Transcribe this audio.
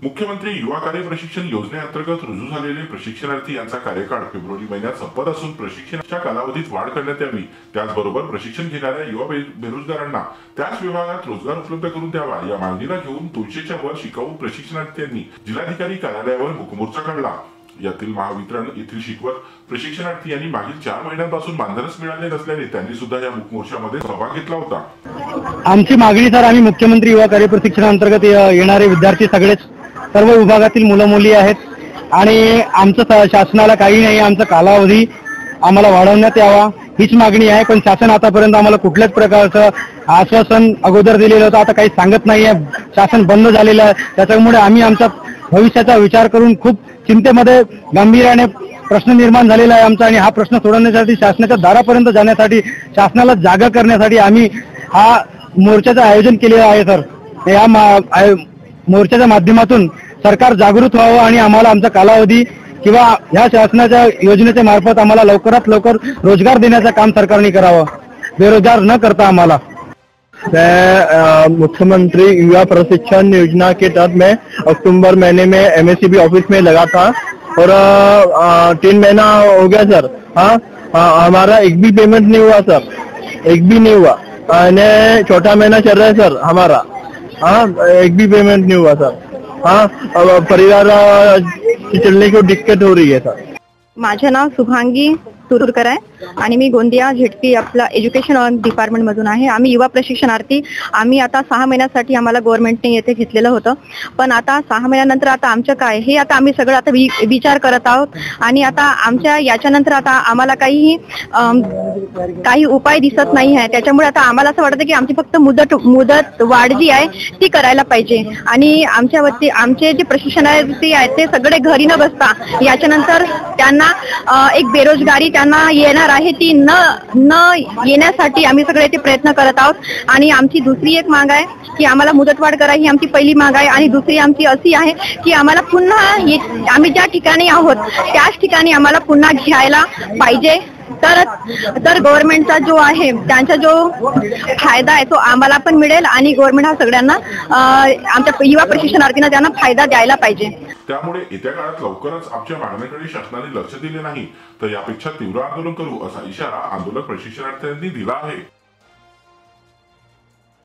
मुख्यमंत्री युवा कार्य प्रशिक्षण योजनेअंतर्गत रुजू झालेले प्रशिक्षणार्थी यांचा कार्यकाळ फेब्रुवारी महिन्यात संपत असून प्रशिक्षणाच्या कालावधीत वाढ करण्यात यावी। त्याचबरोबर प्रशिक्षण घेणाऱ्या युवा बेरोजगारांना त्याच विभागात रोजगार उपलब्ध करून द्यावा या मागणीला घेऊन 200च्या वर शिकाऊ प्रशिक्षणार्थ्यांनी जिल्हाधिकारी कार्यालयावर मूकमोर्चा काढला। यातील महावितरण येथील शिकवत प्रशिक्षणार्थी यांनी मागील 4 महिन्यांपासून मानधनच मिळाले नसल्याने त्यांनी सुद्धा या मूकमोर्चामध्ये सहभाग घेतला होता। आमची मागणी सर, आम्ही मुख्यमंत्री युवा कार्य प्रशिक्षणाअंतर्गत येणारे विद्यार्थी सगळेच सर्व विभागातील मुलं मुली आहेत आणि आमचं शासनाला काही नाही, आमचा कालावधी आम्हाला वाढवण्यात यावा हीच मागणी आहे। पण शासन आतापर्यंत आम्हाला कुठल्याच प्रकारचं आश्वासन अगोदर दिलेलं होतं, आता काही सांगत नाहीये, शासन बंद झालेलं आहे। त्याच्यामुळे आम्ही आमच्या भविष्याचा विचार करून खूप चिंतेमध्ये गांभीर्याने प्रश्न निर्माण झालेला आहे आमचा आणि हा प्रश्न सोडवण्यासाठी शासनाच्या दारापर्यंत जाण्यासाठी शासनाला जागा करण्यासाठी आम्ही हा मोर्चाचं आयोजन केलेलं आहे सर। या मोर्चाच्या माध्यमातून सरकार जागृत व्हावं आणि आम्हाला आमचा कालावधी किंवा ह्या शासनाच्या योजनेच्या मार्फत आम्हाला लवकरात लवकर रोजगार देण्याचं काम सरकारने करावं, बेरोजगार न करता आम्हाला। मैं मुख्यमंत्री युवा प्रशिक्षण योजना के तहत में अक्टूबर महीने में एमएससीबी ऑफिस में लगा था और 3 महीना हो गया सर। हमारा एक भी पेमेंट नहीं हुआ सर, एक भी नहीं हुआ। चौथा महीना चल रहा है सर हमारा, एक भी पेमेंट नहीं हुआ सर। अब परिवार चलने को दिक्कत हो रही है सर। माझे नाव शुभांगी तुरकर आहे आणि मी गोंदिया झेडपी आपला एज्युकेशन डिपार्टमेंट मधून आहे। आम्ही युवा प्रशिक्षणार्थी आम्ही आता 6 महिन्यासाठी आम्हाला गव्हर्नमेंटने येथे घेतलेलं होतं, पण आता 6 महिन्यानंतर आता आमचं काय हे आता आम्ही सगळं आता विचार करत आहोत आणि आता आमच्या याच्यानंतर आता आम्हाला काही उपाय दिसत नाही आहे। त्याच्यामुळे आता आम्हाला असं वाटतं की आमची फक्त मुदत वाढ जी आहे ती करायला पाहिजे आणि आमचे जे प्रशिक्षणार्थी आहेत ते सगळे घरी न बसता याच्यानंतर त्यांना एक बेरोजगारी त्यांना येणार आहे ती न येण्यासाठी आम्ही सगळे ते प्रयत्न करत आहोत। आणि आमची दुसरी एक माग आहे की आम्हाला मुदतवाढ करा, ही आमची पहिली माग आहे आणि दुसरी आमची अशी आहे की आम्हाला पुन्हा आम्ही ज्या ठिकाणी आहोत त्याच ठिकाणी आम्हाला पुन्हा घ्यायला पाहिजे, तर गव्हर्नमेंटचा जो आहे त्यांचा जो फायदा आहे तो आम्हाला पण मिळेल आणि गव्हर्नमेंट हा सगळ्यांना आमच्या युवा प्रशिक्षणार्थींना त्यांना फायदा द्यायला पाहिजे। त्यामुळे येत्या काळात लवकरच आमच्या मागण्यांकडे शासनाने लक्ष दिले नाही तर यापेक्षा तीव्र आंदोलन करू असा इशारा आंदोलक प्रशिक्षणार्थ्यांनी दिला आहे।